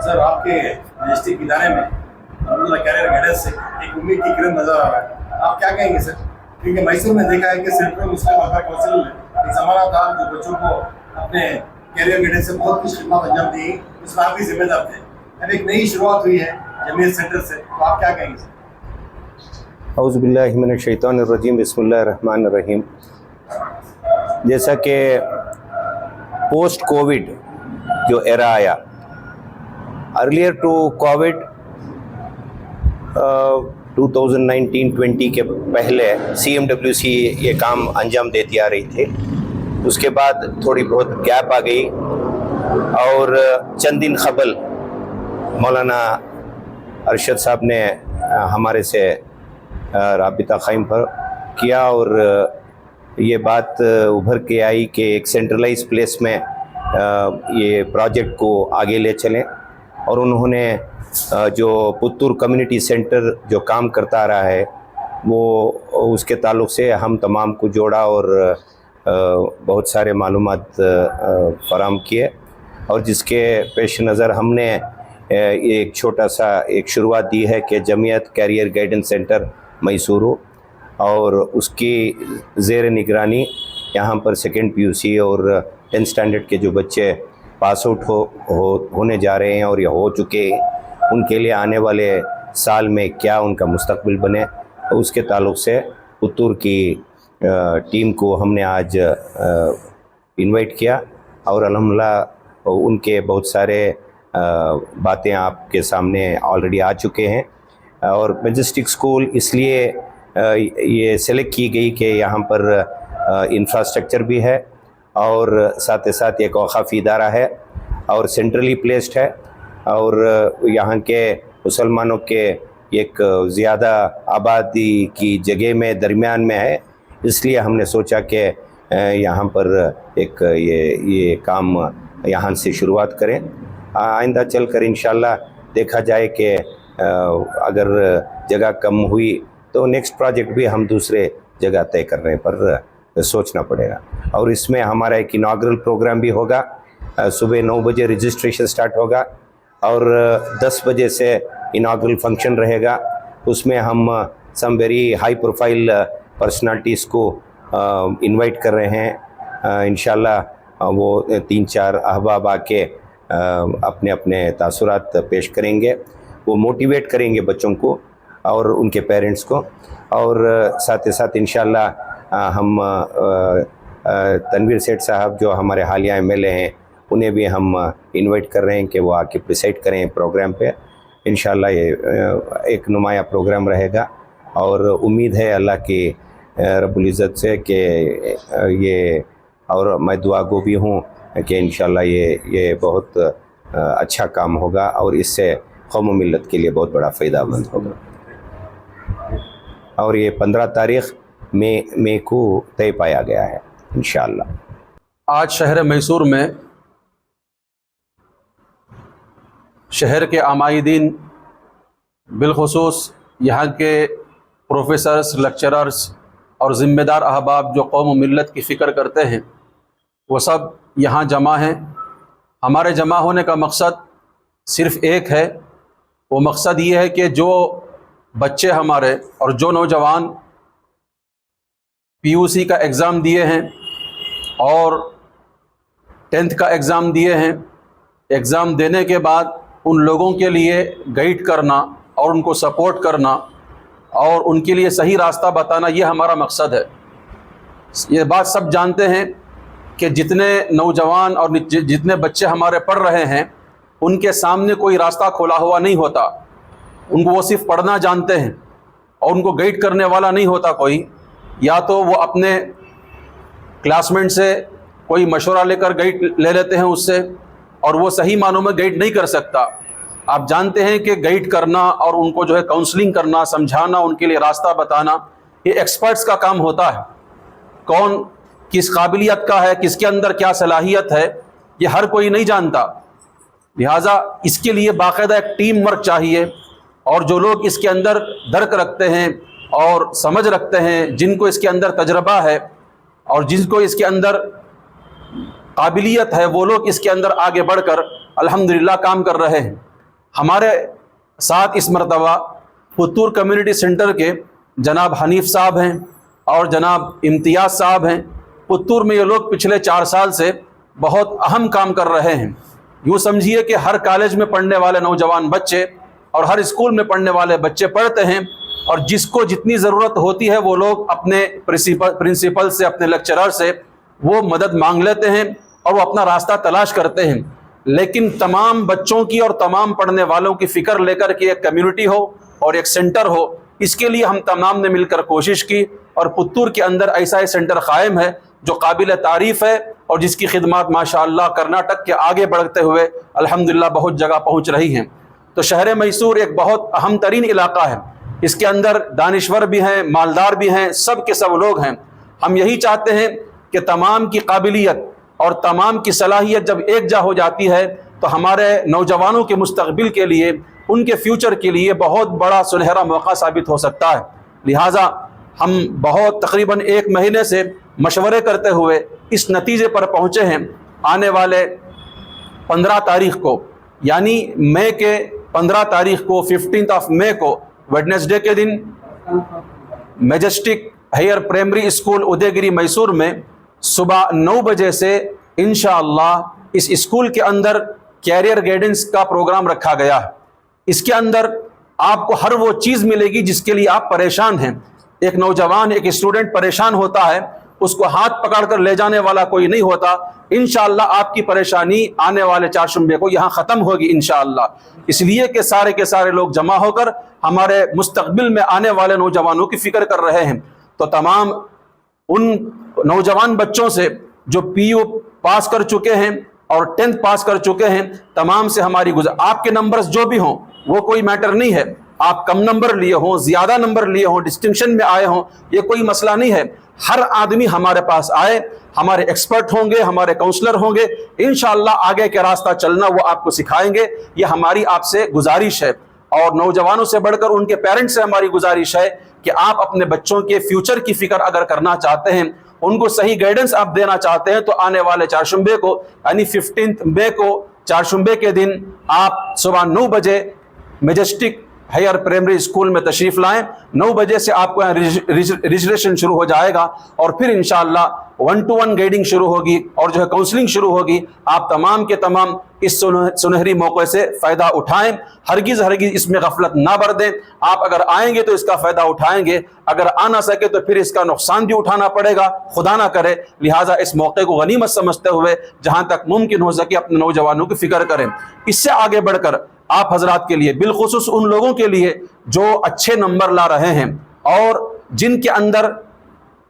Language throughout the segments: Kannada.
सर आपके डिस्ट्रिक्ट इदारे में कैरियर गाइडेंस से एक उम्मीद की किरण नजर आ रहा है, आप क्या कहेंगे सर? क्योंकि मैसूर में देखा है कि सेंट्रल मुस्लिम वेलफेयर काउंसिल ने एक जमाना था जो बच्चों को अपने कैरियर गाइडेंस से बहुत कुछ खिदमत अंजाम दी, उसमें आप भी जिम्मेदार थे। अब एक नई शुरुआत हुई है जमीयत सेंटर से, तो आप क्या कहेंगे सर? औज़ु बिल्लाहि मिनश शैतानिर रजीम, बिस्मिल्लाहिर रहमानिर रहीम। जैसा कि पोस्ट कोविड जो एरा आया, अर्लियर टू कोविड 2019-20 के पहले CMWC ये काम अंजाम देती आ रही थी। उसके बाद थोड़ी बहुत गैप आ गई और चंद दिन क़बल मौलाना अरशद साहब ने हमारे से राबिता क़ाइम पर किया और ये बात उभर के आई कि एक सेंट्रलाइज प्लेस में ये प्रोजेक्ट को आगे ले चलें, और उन्होंने जो पुत्तूर कम्युनिटी सेंटर जो काम करता आ रहा है वो उसके ताल्लुक़ से हम तमाम को जोड़ा और बहुत सारे मालूमात फराहम किए, और जिसके पेश नज़र हमने एक छोटा सा एक शुरुआत दी है कि Jamiat career guidance centre Mysore, और उसकी ज़ेर निगरानी यहाँ पर सेकेंड PUC और 10th स्टैंडर्ड के जो बच्चे पास आउट होने जा रहे हैं और या हो चुके हैं, उनके लिए आने वाले साल में क्या उनका मुस्तकबिल बने, उसके ताल्लुक़ से पुत्तूर की टीम को हमने आज इनवाइट किया, और अल्हम्दुलिल्लाह उनके बहुत सारे बातें आपके सामने ऑलरेडी आ चुके हैं। और मैजेस्टिक स्कूल इसलिए ये सेलेक्ट की गई कि यहाँ पर इंफ्रास्ट्रक्चर भी है और साथ ही साथ एक औक़ाफ़ी इदारा है और सेंट्रली प्लेस्ड है, और यहाँ के मुसलमानों के एक ज़्यादा आबादी की जगह में दरमियान में है, इसलिए हमने सोचा कि यहाँ पर एक ये काम यहाँ से शुरुआत करें। आइंदा चल कर इंशाअल्लाह देखा जाए कि अगर जगह कम हुई तो नेक्स्ट प्रोजेक्ट भी हम दूसरे जगह तय करने पर सोचना पड़ेगा। और इसमें हमारा एक इनाग्रल प्रोग्राम भी होगा। सुबह 9 बजे रजिस्ट्रेशन स्टार्ट होगा और 10 बजे से इनाग्रल फंक्शन रहेगा। उसमें हम some very high profile personalities को इनवाइट कर रहे हैं। इंशाल्लाह वो 3-4 अहबाब आके अपने अपने तासुरात पेश करेंगे, वो मोटिवेट करेंगे बच्चों को और उनके पेरेंट्स को, और साथ ही साथ इंशाल्लाह हम तनवीर सेठ साहब जो हमारे हालिया MLA हैं उन्हें भी हम इनवाइट कर रहे हैं कि वो आके प्रिसाइड करें प्रोग्राम पे। इंशाल्लाह ये एक नुमाया प्रोग्राम रहेगा और उम्मीद है अल्लाह की रब्बुल इज़्ज़त से कि ये, और मैं दुआ गो भी हूँ कि इंशाल्लाह ये बहुत अच्छा काम होगा और इससे कौम व मिल्लत के लिए बहुत बड़ा फ़ायदामंद होगा। और ये 15 तारीख़ मई को तय पाया गया है इंशाअल्लाह। आज शहर मैसूर में शहर के आमाइदीन, बिलखुसूस यहाँ के प्रोफेसर्स, लेक्चरर्स और ज़िम्मेदार अहबाब जो कौम व मिल्लत की फ़िक्र करते हैं, वो सब यहाँ जमा हैं। हमारे जमा होने का मकसद सिर्फ़ एक है, वो मकसद ये है कि जो बच्चे हमारे और जो नौजवान PUC का एग्ज़ाम दिए हैं और 10th का एग्ज़ाम दिए हैं, एग्ज़ाम देने के बाद उन लोगों के लिए गाइड करना और उनको सपोर्ट करना और उनके लिए सही रास्ता बताना, ये हमारा मकसद है। ये बात सब जानते हैं कि जितने नौजवान और जितने बच्चे हमारे पढ़ रहे हैं उनके सामने कोई रास्ता खोला हुआ नहीं होता। उनको वो सिर्फ पढ़ना जानते हैं और उनको गाइड करने वाला नहीं होता कोई। या तो वो अपने क्लासमेट से कोई मशवरा लेकर गाइड ले लेते हैं उससे, और वो सही मानों में गाइड नहीं कर सकता। आप जानते हैं कि गाइड करना और उनको जो है काउंसलिंग करना, समझाना, उनके लिए रास्ता बताना, ये एक्सपर्ट्स का काम होता है। कौन किस काबिलियत का है, किसके अंदर क्या सलाहियत है, ये हर कोई नहीं जानता। लिहाजा इसके लिए बाकायदा एक टीम वर्क चाहिए, और जो लोग इसके अंदर दर्क रखते हैं और समझ रखते हैं, जिनको इसके अंदर तजर्बा है और जिनको इसके अंदर काबिलियत है, वो लोग इसके अंदर आगे बढ़कर अल्हम्दुलिल्लाह काम कर रहे हैं। ہمارے ساتھ اس مرتبہ پتور کمیونٹی سینٹر کے جناب حنیف صاحب ہیں اور جناب امتیاز صاحب ہیں. پتور میں یہ لوگ پچھلے 4 سال سے بہت اہم کام کر رہے ہیں. یوں سمجھیے کہ ہر کالج میں پڑھنے والے نوجوان بچے اور ہر اسکول میں پڑھنے والے بچے پڑھتے ہیں, اور جس کو جتنی ضرورت ہوتی ہے وہ لوگ اپنے پرنسپل سے, اپنے لیکچرر سے وہ مدد مانگ لیتے ہیں اور وہ اپنا راستہ تلاش کرتے ہیں. لیکن تمام بچوں کی اور تمام پڑھنے والوں کی فکر لے کر کہ ایک کمیونٹی ہو اور ایک سینٹر ہو, اس کے لیے ہم تمام نے مل کر کوشش کی, اور پتور کے اندر ایسا ایک سینٹر قائم ہے جو قابل تعریف ہے اور جس کی خدمات ماشاءاللہ کرناٹک کے آگے بڑھتے ہوئے الحمدللہ بہت جگہ پہنچ رہی ہیں. تو شہر میسور ایک بہت اہم ترین علاقہ ہے. اس کے اندر دانشور بھی ہیں, مالدار بھی ہیں, سب کے سب لوگ ہیں. ہم یہی چاہتے ہیں کہ تمام کی قابلیت اور تمام کی صلاحیت جب ایک جا ہو جاتی ہے تو ہمارے نوجوانوں کے مستقبل کے لیے, ان کے فیوچر کے لیے بہت بڑا سنہرا موقع ثابت ہو سکتا ہے. لہٰذا ہم بہت تقریباً 1 مہینے سے مشورے کرتے ہوئے اس نتیجے پر پہنچے ہیں. آنے والے 15 تاریخ کو, یعنی مئی کے 15 تاریخ کو, 15 مئی کو ویڈنسڈے کے دن میجسٹک ہائر پرائمری اسکول ادے گری میسور میں صبح 9 بجے سے انشاءاللہ اس اسکول کے اندر کیریئر گائیڈنس کا پروگرام رکھا گیا ہے. اس کے اندر آپ کو ہر وہ چیز ملے گی جس کے لیے آپ پریشان ہیں. ایک نوجوان, ایک اسٹوڈنٹ پریشان ہوتا ہے, اس کو ہاتھ پکڑ کر لے جانے والا کوئی نہیں ہوتا. انشاءاللہ آپ کی پریشانی آنے والے چہارشنبے کو یہاں ختم ہوگی انشاءاللہ. اس لیے کہ سارے کے سارے لوگ جمع ہو کر ہمارے مستقبل میں آنے والے نوجوانوں کی فکر کر رہے ہیں. تو تمام ان نوجوان بچوں سے جو پی یو پاس کر چکے ہیں اور 10th پاس کر چکے ہیں, تمام سے ہماری آپ کے نمبرز جو بھی ہوں وہ کوئی میٹر نہیں ہے. آپ کم نمبر لیے ہوں, زیادہ نمبر لیے ہوں, ڈسٹنکشن میں آئے ہوں, یہ کوئی مسئلہ نہیں ہے. ہر آدمی ہمارے پاس آئے, ہمارے ایکسپرٹ ہوں گے, ہمارے کاؤنسلر ہوں گے, انشاءاللہ آگے کے راستہ چلنا وہ آپ کو سکھائیں گے. یہ ہماری آپ سے گزارش ہے, اور نوجوانوں سے بڑھ کر ان کے پیرنٹس سے ہماری گزارش ہے کہ آپ اپنے بچوں کے فیوچر کی فکر اگر کرنا چاہتے ہیں, ان کو صحیح گائیڈنس آپ دینا چاہتے ہیں, تو آنے والے چہارشنبے کو یعنی 15 مئی کو چہارشنبے کے دن آپ صبح 9 بجے میجسٹک ہائر پرائمری اسکول میں تشریف لائیں. 9 بجے سے آپ کو یہاں رجسٹریشن شروع ہو جائے گا, اور پھر انشاءاللہ 1-to-1 گائیڈنگ شروع ہوگی اور جو ہے کاؤنسلنگ شروع ہوگی. آپ تمام کے تمام اس سنہری موقع سے فائدہ اٹھائیں, ہرگز اس میں غفلت نہ بردیں. آپ اگر آئیں گے تو اس کا فائدہ اٹھائیں گے, اگر آ نہ سکے تو پھر اس کا نقصان بھی اٹھانا پڑے گا, خدا نہ کرے. لہٰذا اس موقع کو غنیمت سمجھتے ہوئے جہاں تک ممکن ہو سکے اپنے نوجوانوں کی فکر کریں. اس سے آگے بڑھ کر آپ حضرات کے لیے, بالخصوص ان لوگوں کے لیے جو اچھے نمبر لا رہے ہیں اور جن کے اندر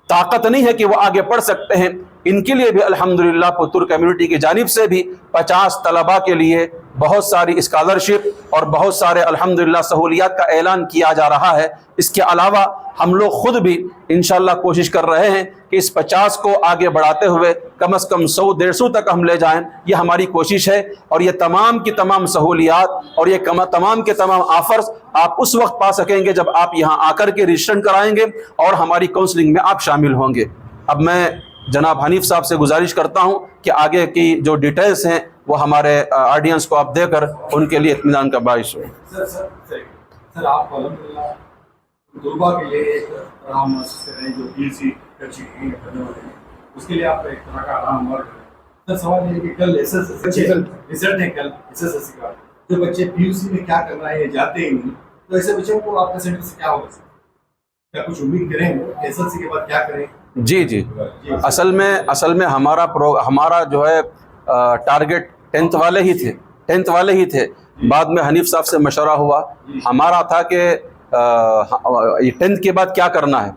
طاقت نہیں ہے کہ وہ آگے پڑھ سکتے ہیں, ان کے لیے بھی الحمدللہ پتور کمیونٹی کی جانب سے بھی 50 طلباء کے لیے بہت ساری اسکالرشپ اور بہت سارے الحمدللہ سہولیات کا اعلان کیا جا رہا ہے. اس کے علاوہ ہم لوگ خود بھی انشاءاللہ کوشش کر رہے ہیں کہ اس 50 کو آگے بڑھاتے ہوئے کم از کم 100-150 تک ہم لے جائیں. یہ ہماری کوشش ہے, اور یہ تمام کی تمام سہولیات اور یہ تمام کے تمام آفرز آپ اس وقت پا سکیں گے جب آپ یہاں آ کر کے رجسٹر کرائیں گے اور ہماری کاؤنسلنگ میں آپ شامل ہوں گے. اب میں جناب حنیف صاحب سے گزارش کرتا ہوں کہ آگے کی جو ڈیٹیلز ہیں وہ ہمارے آڈینس کو آپ دے کر ان کے لیے اطمینان کا باعث ہو. سر آپ الحمدللہ طلباء کے لیے ایک رام مؤسس کر رہے ہیں جو PUC کر چکے ہیں, اس کے لیے آپ ایک طرح کا رام ورک ہے. سر سوال یہ ہے کہ کل رزلٹ ہے, کل SSLC کا, جو بچے PUC میں کیا کرنا ہے یہ جانتے ہی نہیں, تو ایسے بچوں کو آپ کے سینٹر سے کیا ہوگا, کیا کچھ امید کریں گے SSLC کے بعد کیا کریں؟ جی اصل میں ہمارا جو ہے ٹارگٹ 10th والے ہی تھے. بعد میں حنیف صاحب سے مشورہ ہوا, ہمارا تھا کہ 10th کے بعد کیا کرنا ہے,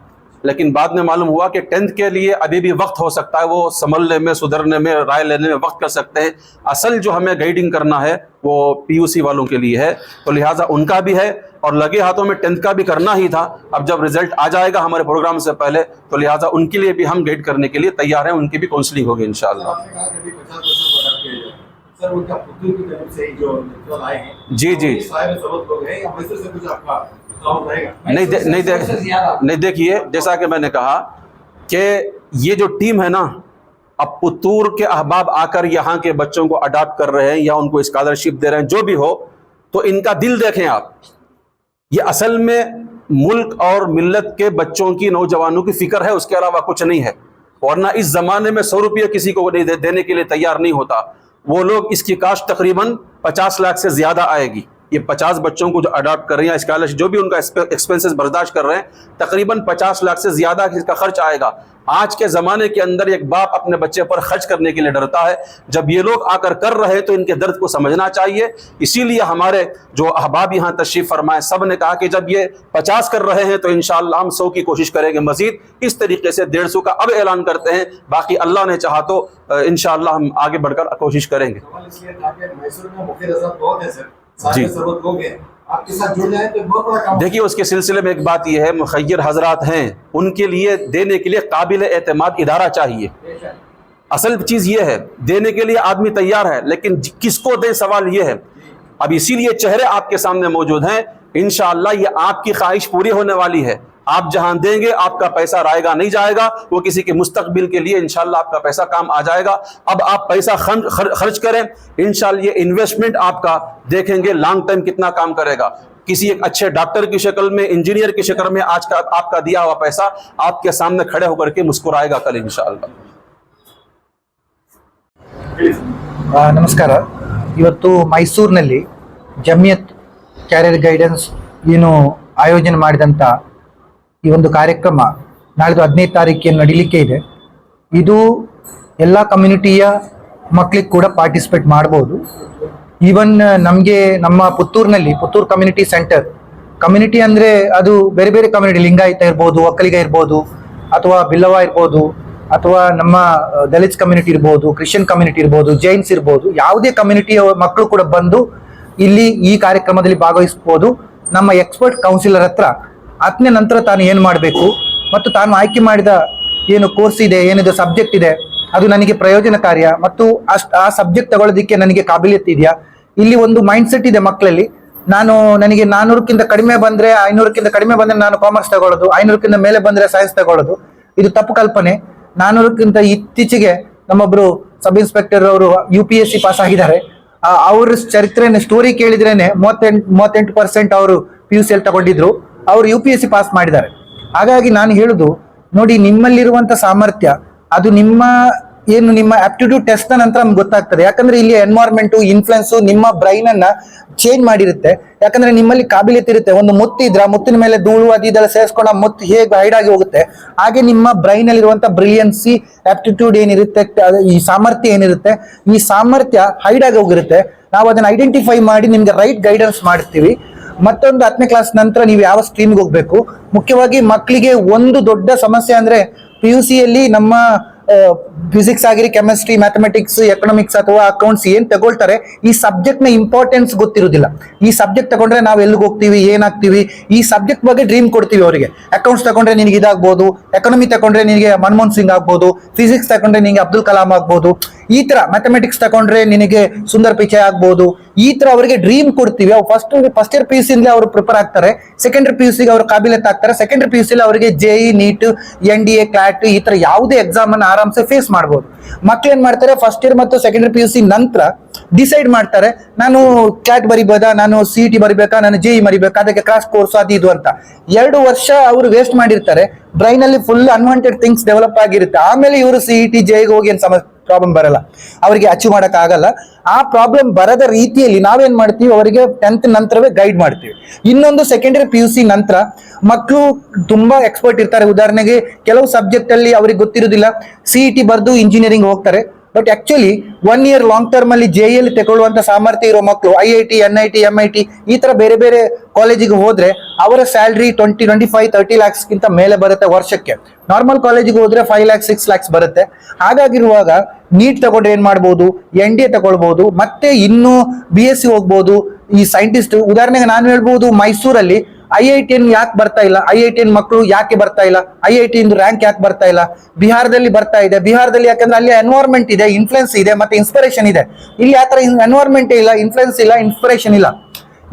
لیکن بعد میں معلوم ہوا کہ 10th کے لیے ابھی بھی وقت ہو سکتا ہے, وہ سنبھلنے میں, سدھرنے میں, رائے لینے میں وقت کر سکتے ہیں. اصل جو ہمیں گائیڈنگ کرنا ہے وہ PUC والوں کے لیے ہے, تو لہٰذا ان کا بھی ہے اور لگے ہاتھوں میں 10th کا بھی کرنا ہی تھا. اب جب رزلٹ آ جائے گا ہمارے پروگرام سے پہلے, تو لہٰذا ان کے لیے بھی ہم گائیڈ کرنے کے لیے تیار ہیں, ان کی بھی کاؤنسلنگ ہوگی انشاءاللہ. جی نہیں دیکھیے, جیسا کہ میں نے کہا کہ یہ جو ٹیم ہے نا, اب پتور کے احباب آ کر یہاں کے بچوں کو اڈاپٹ کر رہے ہیں یا ان کو اسکالرشپ دے رہے ہیں, جو بھی ہو, तो इनका दिल देखें आप, ये असल में मुल्क और मिल्लत के बच्चों की, नौजवानों की फिक्र है, उसके अलावा कुछ नहीं है। वरना इस जमाने में 100 रुपये किसी को देने के लिए तैयार नहीं होता। वो लोग, इसकी कास्ट तकरीबन 50 लाख से ज्यादा आएगी। ये 50 बच्चों को जो अडॉप्ट कर रहे हैं, स्कॉलरशिप जो भी उनका एक्सपेंसेस बर्दाश्त कर रहे हैं, तकरीबन 50 लाख से ज्यादा इसका खर्च आएगा। आज के ज़माने के अंदर एक बाप अपने बच्चे पर खर्च करने के लिए डरता है। जब ये लोग आकर कर रहे हैं तो इनके दर्द को समझना चाहिए। इसीलिए हमारे जो अहबाब यहाँ तशरीफ़ फरमाए, सब ने कहा कि जब ये 50 कर रहे हैं तो इंशाअल्लाह हम 100 की कोशिश करेंगे मजीद। इस तरीके से 150 का अब ऐलान करते हैं, बाकी अल्लाह ने चाहा तो इंशाअल्लाह हम आगे बढ़कर कोशिश करेंगे। मैसूर में मुख्य हज़रत बहुत है सर, सारे सर्वत लोग हैं, आपके साथ जुड़ जाए तो बहुत बड़ा काम। देखिए, उसके सिलसिले में एक बात यह है, मुखय्यर हजरात हैं, उनके लिए देने के लिए काबिल एतमाद इदारा चाहिए। असल चीज ये है, देने के लिए आदमी तैयार है, लेकिन किसको दे, सवाल ये है। अब इसीलिए चेहरे आपके सामने मौजूद हैं। इंशाअल्लाह ये आपकी ख्वाहिश पूरी होने वाली है। आप जहां देंगे आपका पैसा रायगा नहीं जाएगा, वो किसी के मुस्तकबिल के लिए इंशाअल्लाह आपका पैसा काम आ जाएगा। अब आप पैसा खर्च करें, इंशाअल्लाह ये इन्वेस्टमेंट आपका देखेंगे लॉन्ग टाइम कितना काम करेगा। किसी एक अच्छे डॉक्टर की शक्ल में, इंजीनियर की शक्ल में आज का आपका दिया हुआ पैसा आपके सामने खड़े होकर के मुस्कुराएगा कल इंशाअल्लाह। ನಮಸ್ಕಾರ. ಇವತ್ತು ಮೈಸೂರಿನಲ್ಲಿ ಜಮಿಯತ್ ಕ್ಯಾರಿಯರ್ ಗೈಡೆನ್ಸ್ ಏನು ಆಯೋಜನೆ ಮಾಡಿದಂಥ ಈ ಒಂದು ಕಾರ್ಯಕ್ರಮ ನಾಳಿದ್ದು 15 ತಾರೀಕಿಗೆ ನಡೀಲಿಕ್ಕೆ ಇದೆ. ಇದು ಎಲ್ಲ ಕಮ್ಯುನಿಟಿಯ ಮಕ್ಕಳಿಗೆ ಕೂಡ ಪಾರ್ಟಿಸಿಪೇಟ್ ಮಾಡ್ಬೋದು. ಈವನ್ ನಮಗೆ ನಮ್ಮ ಪುತ್ತೂರಿನಲ್ಲಿ, ಪುತ್ತೂರು ಕಮ್ಯುನಿಟಿ ಸೆಂಟರ್, ಕಮ್ಯುನಿಟಿ ಅಂದರೆ ಅದು ಬೇರೆ ಬೇರೆ ಕಮ್ಯುನಿಟಿ, ಲಿಂಗಾಯತ ಇರ್ಬೋದು, ಒಕ್ಕಲಿಗ ಇರ್ಬೋದು, ಅಥವಾ ಬಿಲ್ಲವ ಇರ್ಬೋದು, ಅಥವಾ ನಮ್ಮ ದಲಿತ್ಸ್ ಕಮ್ಯುನಿಟಿ ಇರ್ಬೋದು, ಕ್ರಿಶ್ಚಿಯನ್ ಕಮ್ಯುನಿಟಿ ಇರ್ಬೋದು, ಜೈನ್ಸ್ ಇರ್ಬೋದು, ಯಾವುದೇ ಕಮ್ಯುನಿಟಿಯ ಮಕ್ಕಳು ಕೂಡ ಬಂದು ಇಲ್ಲಿ ಈ ಕಾರ್ಯಕ್ರಮದಲ್ಲಿ ಭಾಗವಹಿಸ್ಬೋದು. ನಮ್ಮ ಎಕ್ಸ್ಪರ್ಟ್ ಕೌನ್ಸಿಲರ್ ಹತ್ರ ಅದನ್ನ ನಂತರ ತಾನು ಏನು ಮಾಡಬೇಕು ಮತ್ತು ತಾನು ಆಯ್ಕೆ ಮಾಡಿದ ಏನು ಕೋರ್ಸ್ ಇದೆ, ಏನಿದೆ ಸಬ್ಜೆಕ್ಟ್ ಇದೆ, ಅದು ನನಗೆ ಪ್ರಯೋಜನಕಾರಿಯ ಮತ್ತು ಆ ಸಬ್ಜೆಕ್ಟ್ ತಗೊಳ್ಳೋದಕ್ಕೆ ನನಗೆ ಕಾಬಿಲಿಯತ್ ಇದೆಯಾ. ಇಲ್ಲಿ ಒಂದು ಮೈಂಡ್ ಸೆಟ್ ಇದೆ ಮಕ್ಕಳಲ್ಲಿ, ನನಗೆ 400ಕ್ಕಿಂತ ಕಡಿಮೆ ಬಂದರೆ, 500ಕ್ಕಿಂತ ಕಡಿಮೆ ಬಂದರೆ ನಾನು ಕಾಮರ್ಸ್ ತಗೊಳ್ಳೋದು, 500ಕ್ಕಿಂತ ಮೇಲೆ ಬಂದರೆ ಸೈನ್ಸ್ ತಗೊಳ್ಳೋದು. ಇದು ತಪ್ಪು ಕಲ್ಪನೆ. 400ಕ್ಕಿಂತ ಇತ್ತೀಚೆಗೆ ನಮ್ಮೊಬ್ರು ಸಬ್ ಇನ್ಸ್ಪೆಕ್ಟರ್ ಅವರು UPSC ಪಾಸ್ ಆಗಿದ್ದಾರೆ. ಅವ್ರ ಚರಿತ್ರೆ ಸ್ಟೋರಿ ಕೇಳಿದ್ರೇನೆ 38% ಅವರು PUC ಅಲ್ಲಿ ತಗೊಂಡಿದ್ರು, ಅವರು UPSC ಪಾಸ್ ಮಾಡಿದ್ದಾರೆ. ಹಾಗಾಗಿ ನಾನು ಹೇಳುದು, ನೋಡಿ, ನಿಮ್ಮಲ್ಲಿರುವಂತ ಸಾಮರ್ಥ್ಯ ಅದು ನಿಮ್ಮ ಆಪ್ಟಿಟ್ಯೂಡ್ ಟೆಸ್ಟ್ ನಂತರ ನಮ್ಗೆ ಗೊತ್ತಾಗ್ತದೆ. ಯಾಕಂದ್ರೆ ಇಲ್ಲಿ ಎನ್ವೈರನ್ಮೆಂಟು, ಇನ್ಫ್ಲುಯೆನ್ಸ್ ನಿಮ್ಮ ಬ್ರೈನ್ ಅನ್ನ ಚೇಂಜ್ ಮಾಡಿರುತ್ತೆ. ಯಾಕಂದ್ರೆ ನಿಮ್ಮಲ್ಲಿ ಕಾಬಿಲಿಯತ್ ಇರುತ್ತೆ. ಒಂದು ಮುತ್ತಿದ್ರ ಮುತ್ತಿನ ಮೇಲೆ ಧೂಳು ಅದೆಲ್ಲ ಸೇರಿಸ್ಕೊಂಡು ಆ ಮುತ್ತು ಹೇಗೆ ಹೈಡ್ ಆಗಿ ಹೋಗುತ್ತೆ, ಹಾಗೆ ನಿಮ್ಮ ಬ್ರೈನ್ ಅಲ್ಲಿ ಇರುವಂತ ಬ್ರಿಲಿಯನ್ಸಿ, ಆಪ್ಟಿಟ್ಯೂಡ್ ಏನಿರುತ್ತೆ, ಈ ಸಾಮರ್ಥ್ಯ ಏನಿರುತ್ತೆ, ಈ ಸಾಮರ್ಥ್ಯ ಹೈಡ್ ಆಗಿ ಹೋಗಿರುತ್ತೆ. ನಾವು ಅದನ್ನ ಐಡೆಂಟಿಫೈ ಮಾಡಿ ನಿಮ್ಗೆ ರೈಟ್ ಗೈಡೆನ್ಸ್ ಮಾಡ್ತೀವಿ. ಮತ್ತೊಂದು 10ನೇ ಕ್ಲಾಸ್ ನಂತರ ನೀವು ಯಾವ ಸ್ಟ್ರೀಮ್ಗೆ ಹೋಗ್ಬೇಕು. ಮುಖ್ಯವಾಗಿ ಮಕ್ಕಳಿಗೆ ಒಂದು ದೊಡ್ಡ ಸಮಸ್ಯೆ ಅಂದ್ರೆ PUC ಯಲ್ಲಿ ನಮ್ಮ ಫಿಸಿಕ್ಸ್ ಆಗಿರಿ, ಕೆಮಿಸ್ಟ್ರಿ, ಮ್ಯಾಥಮೆಟಿಕ್ಸ್, ಎಕನಾಮಿಕ್ಸ್ ಅಥವಾ ಅಕೌಂಟ್ಸ್ ಏನ್ ತಗೊಳ್ತಾರೆ, ಈ ಸಬ್ಜೆಕ್ಟ್ ನ ಇಂಪಾರ್ಟೆನ್ಸ್ ಗೊತ್ತಿರೋದಿಲ್ಲ. ಈ ಸಬ್ಜೆಕ್ಟ್ ತಗೊಂಡ್ರೆ ನಾವು ಎಲ್ಲಿಗೆ ಹೋಗ್ತೀವಿ, ಏನಾಗ್ತೀವಿ, ಈ ಸಬ್ಜೆಕ್ಟ್ ಬಗ್ಗೆ ಡ್ರೀಮ್ ಕೊಡ್ತೀವಿ ಅವರಿಗೆ. ಅಕೌಂಟ್ಸ್ ತಗೊಂಡ್ರೆ ನಿನಗೆ ಇದಾಗ್ಬೋದು, ಎಕನಾಮಿ ತಗೊಂಡ್ರೆ ನಿನಗೆ ಮನಮೋಹನ್ ಸಿಂಗ್ ಆಗ್ಬೋದು, ಫಿಸಿಕ್ಸ್ ತಗೊಂಡ್ರೆ ನಿನಗೆ ಅಬ್ದುಲ್ ಕಲಾಂ ಆಗ್ಬೋದು, ಈ ತರ ಮ್ಯಾಥಮೆಟಿಕ್ಸ್ ತಗೊಂಡ್ರೆ ನಿನಗೆ ಸುಂದರ್ ಪಿಚೈ ಆಗ್ಬೋದು. ಈ ತರ ಅವರಿಗೆ ಡ್ರೀಮ್ ಕೊಡ್ತೀವಿ. ಅವ್ರು ಫಸ್ಟ್ ಇಯರ್ PUC ಇಂದ ಅವರು ಪ್ರಿಪೇರ್ ಆಗ್ತಾರೆ, ಸೆಕೆಂಡರಿ PUC ಗೆ ಅವರು ಕಾಬಿಲಿಯತ್ ಆಗ್ತಾರೆ. ಸೆಕೆಂಡರಿ PUC ಅವರಿಗೆ JEE, NEET, NDA, CLAT ಈ ತರ ಯಾವುದೇ ಎಕ್ಸಾಮ್ ಅನ್ನು ಆರಾಮ್ಸೆ ಫೇಸ್ ಮಾಡ್ಬೋದು. ಮಕ್ಳು ಏನ್ ಮಾಡ್ತಾರೆ, ಫಸ್ಟ್ ಇಯರ್ ಮತ್ತು ಸೆಕೆಂಡರಿ PUC ನಂತರ ಡಿಸೈಡ್ ಮಾಡ್ತಾರೆ, ನಾನು CLAT ಬರಿಬೋದಾ, ನಾನು CET ಬರಿಬೇಕಾ, ನಾನು JEE ಬರಿಬೇಕಾ, ಅದಕ್ಕೆ ಕ್ರಾಸ್ ಕೋರ್ಸ್ ಅದು ಇದು ಅಂತ 2 ವರ್ಷ ಅವರು ವೇಸ್ಟ್ ಮಾಡಿರ್ತಾರೆ. ಬ್ರೈನ್ ಅಲ್ಲಿ ಫುಲ್ ಅನ್ವಾಂಟೆಡ್ ಥಿಂಗ್ಸ್ ಡೆವಲಪ್ ಆಗಿರುತ್ತೆ. ಆಮೇಲೆ ಇವರು CET, JEE ಹೋಗಿ ಏನ್ ಪ್ರಾಬ್ಲಮ್ ಬರಲ್ಲ, ಅವರಿಗೆ ಅಚೀವ್ ಮಾಡಕ್ ಆಗಲ್ಲ. ಆ ಪ್ರಾಬ್ಲಮ್ ಬರದ ರೀತಿಯಲ್ಲಿ ನಾವೇನ್ ಮಾಡ್ತೀವಿ, ಅವರಿಗೆ 10th ನಂತರವೇ ಗೈಡ್ ಮಾಡ್ತೀವಿ. ಇನ್ನೊಂದು ಸೆಕೆಂಡರಿ PUC ನಂತರ ಮಕ್ಕಳು ತುಂಬಾ ಎಕ್ಸ್ಪರ್ಟ್ ಇರ್ತಾರೆ. ಉದಾಹರಣೆಗೆ ಕೆಲವು ಸಬ್ಜೆಕ್ಟ್ ಅಲ್ಲಿ ಅವ್ರಿಗೆ ಗೊತ್ತಿರೋದಿಲ್ಲ, CET ಬರೆದು ಇಂಜಿನಿಯರಿಂಗ್ ಹೋಗ್ತಾರೆ. But actually 1 year long term ಅಲ್ಲಿ JEE ಅಲ್ಲಿ ತಗೊಳ್ಳುವಂತ ಸಾಮರ್ಥ್ಯ ಇರೋ ಮಕ್ಕಳು IIT, NIT, MIT ಈ ತರ ಬೇರೆ ಬೇರೆ ಕಾಲೇಜಿಗೆ ಹೋದ್ರೆ ಅವರ ಸ್ಯಾಲ್ರಿ 20, 25, 30 lakhs ಗಿಂತ ಮೇಲೆ ಬರುತ್ತೆ ವರ್ಷಕ್ಕೆ. ನಾರ್ಮಲ್ ಕಾಲೇಜಿಗೆ ಹೋದ್ರೆ 5 lakhs, 6 lakhs ಬರುತ್ತೆ. ಹಾಗಾಗಿರುವಾಗ ನೀಟ್ ತಗೊಂಡ್ರೆ ಏನ್ ಮಾಡ್ಬೋದು, NDA ತಗೊಳ್ಬಹುದು, ಮತ್ತೆ ಇನ್ನು BSc ಹೋಗ್ಬೋದು. ಈ ಸೈಂಟಿಸ್ಟ್ ಉದಾಹರಣೆಗೆ ನಾನು ಹೇಳ್ಬಹುದು, ಮೈಸೂರಲ್ಲಿ IIT ಯಾಕೆ ಬರ್ತಾ ಇಲ್ಲ, IIT ಮಕ್ಕಳು ಯಾಕೆ ಬರ್ತಾ ಇಲ್ಲ, IIT ರ್ಯಾಂಕ್ ಯಾಕೆ ಬರ್ತಾ ಇಲ್ಲ. ಬಿಹಾರದಲ್ಲಿ ಬರ್ತಾ ಇದೆ. ಬಿಹಾರದಲ್ಲಿ ಯಾಕಂದ್ರೆ ಅಲ್ಲಿ ಎನ್ವೈರನ್ಮೆಂಟ್ ಇದೆ, ಇನ್ಫ್ಲುಯೆನ್ಸ್ ಇದೆ, ಮತ್ತೆ ಇನ್ಸ್ಪಿರೇಷನ್ ಇದೆ. ಇಲ್ಲಿ ಆ ತರ ಎನ್ವೈರನ್ಮೆಂಟ್ ಇಲ್ಲ, ಇನ್ಫ್ಲುಯೆನ್ಸ್ ಇಲ್ಲ, ಇನ್ಸ್ಪಿರೇಷನ್ ಇಲ್ಲ.